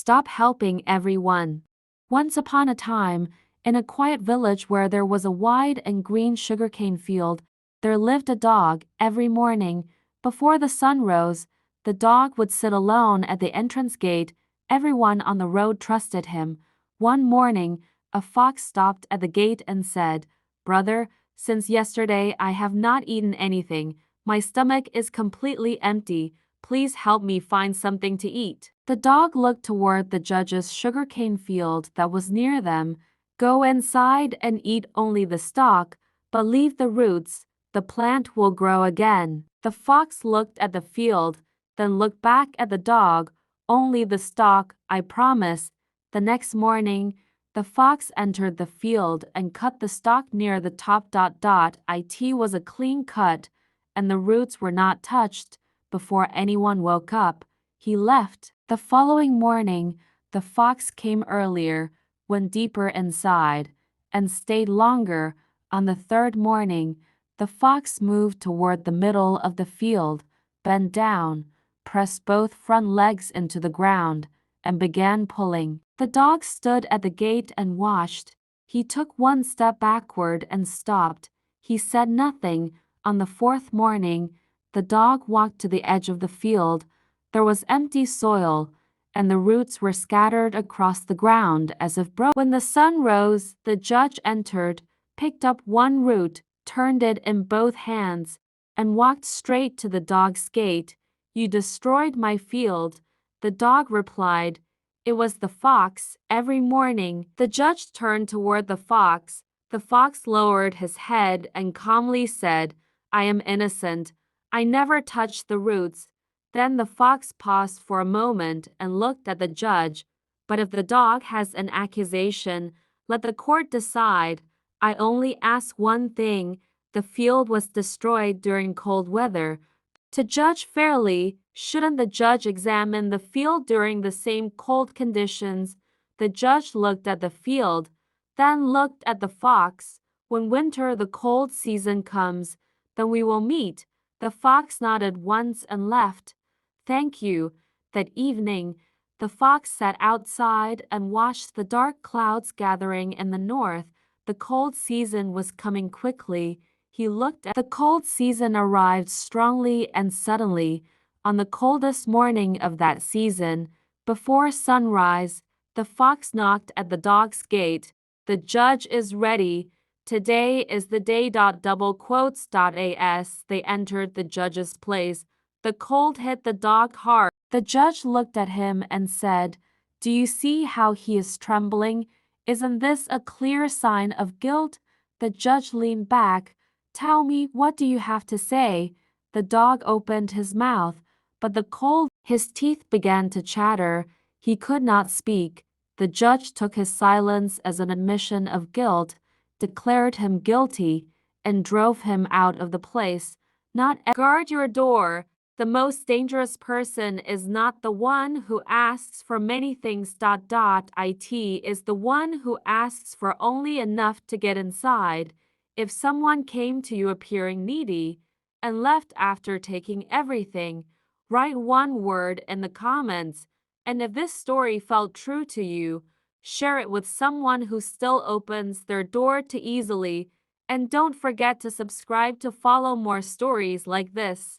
Stop helping everyone. Once upon a time, in a quiet village where there was a wide and green sugarcane field, there lived a dog. Every morning, before the sun rose, the dog would sit alone at the entrance gate. Everyone on the road trusted him. One morning, a fox stopped at the gate and said, "Brother, since yesterday I have not eaten anything. My stomach is completely empty. Please help me find something to eat." The dog looked toward the judge's sugarcane field that was near them. "Go inside and eat only the stalk, but leave the roots. The plant will grow again." The fox looked at the field, then looked back at the dog. "Only the stalk, I promise." The next morning, the fox entered the field and cut the stalk near the top. It was a clean cut, and the roots were not touched. Before anyone woke up, he left. The following morning, the fox came earlier, went deeper inside, and stayed longer. On the third morning, the fox moved toward the middle of the field, bent down, pressed both front legs into the ground, and began pulling. The dog stood at the gate and watched. He took one step backward and stopped. He said nothing. On the fourth morning, the dog walked to the edge of the field. There was empty soil, and the roots were scattered across the ground as if broken. When the sun rose, the judge entered, picked up one root, turned it in both hands, and walked straight to the dog's gate. "You destroyed my field." The dog replied, "It was the fox." Every morning, the judge turned toward the fox. The fox lowered his head and calmly said, "I am innocent. I never touched the roots." Then the fox paused for a moment and looked at the judge. "But if the dog has an accusation, let the court decide. I only ask one thing. The field was destroyed during cold weather. To judge fairly, shouldn't the judge examine the field during the same cold conditions?" The judge looked at the field, then looked at the fox. "When winter, the cold season comes, then we will meet." The fox nodded once and left. "Thank you." That evening, the fox sat outside and watched the dark clouds gathering in the north. The cold season was coming quickly. He looked at the cold season arrived strongly and suddenly. On the coldest morning of that season, before sunrise, the fox knocked at the dog's gate. "The judge is ready. Today is the day. Double quotes. As they entered the judge's place, the cold hit the dog hard. The judge looked at him and said, "Do you see how he is trembling? Isn't this a clear sign of guilt?" The judge leaned back. "Tell me, what do you have to say?" The dog opened his mouth, but his teeth began to chatter. He could not speak. The judge took his silence as an admission of guilt, declared him guilty, and drove him out of the place. Guard your door. The most dangerous person is not the one who asks for many things. It is the one who asks for only enough to get inside. If someone came to you appearing needy and left after taking everything, write one word in the comments. And if this story felt true to you, share it with someone who still opens their door too easily. And don't forget to subscribe to follow more stories like this.